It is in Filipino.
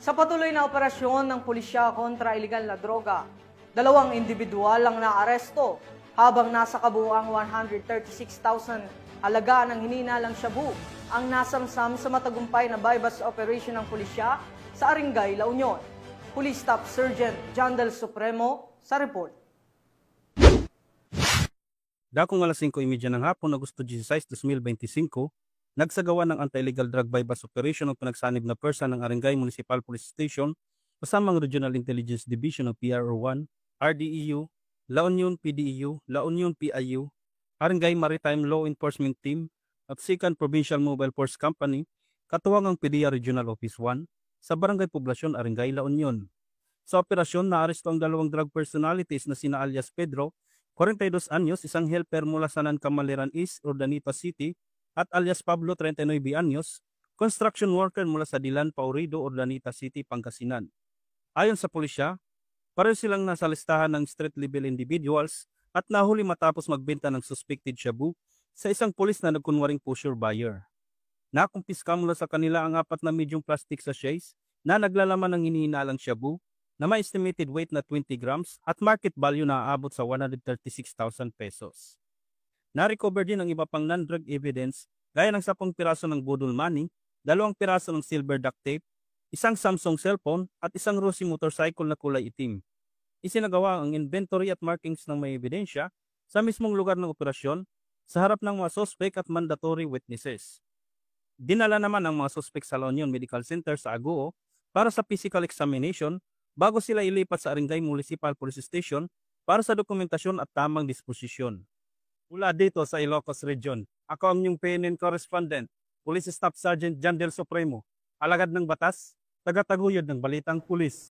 Sa patuloy na operasyon ng pulisya kontra ilegal na droga, 2 individual ang naaresto habang nasa kabuuang 136,000 halaga ng hininalang shabu ang nasamsam sa matagumpay na bypass operation ng pulisya sa Arengay, La Union. Police Staff Sergeant John Del Supremo sa report. Dakong alas 5:30 ng hapon, Agosto 16, 2025, nagsagawa ng anti-illegal drug bypass operation ng pinagsanib na persa ng Arengay Municipal Police Station kasama ang Regional Intelligence Division o PRO1, RDEU, La Union PDEU, La Union PIU, Arengay Maritime Law Enforcement Team at 2nd Provincial Mobile Force Company, katuwang ang PDEA Regional Office 1 sa Barangay Poblasyon, Arengay, La Union. Sa operasyon, naaresto ang 2 drug personalities na sina alias Pedro, 42 anyos, isang helper mula sa Nancamaleran East, Urdaneta City, at alias Pablo, 39 anyos, construction worker mula sa Dilan, Paurido, Urdaneta City, Pangasinan. Ayon sa pulisya, pareho silang nasa listahan ng street level individuals at nahuli matapos magbenta ng suspected shabu sa isang pulis na nagkunwaring pusher buyer. Nakumpiska mula sa kanila ang 4 na medium plastic sachets na naglalaman ng hinihinalang shabu na may estimated weight na 20 grams at market value na aabot sa 136,000 pesos. Na-recover din ang iba pang non-drug evidence gaya ng 10 piraso ng budol money, 2 piraso ng silver duct tape, isang Samsung cellphone at isang Rossi motorcycle na kulay itim. Isinagawa ang inventory at markings ng may ebidensya sa mismong lugar ng operasyon sa harap ng mga suspect at mandatory witnesses. Dinala naman ang mga suspect sa La Union Medical Center sa Agoo para sa physical examination bago sila ilipat sa Arengay Municipal Police Station para sa dokumentasyon at tamang disposisyon. Mula dito sa Ilocos Region, ako ang inyong PNN correspondent, Police Staff Sergeant John Del Supremo, alagad ng batas, tagataguyod ng balitang pulis.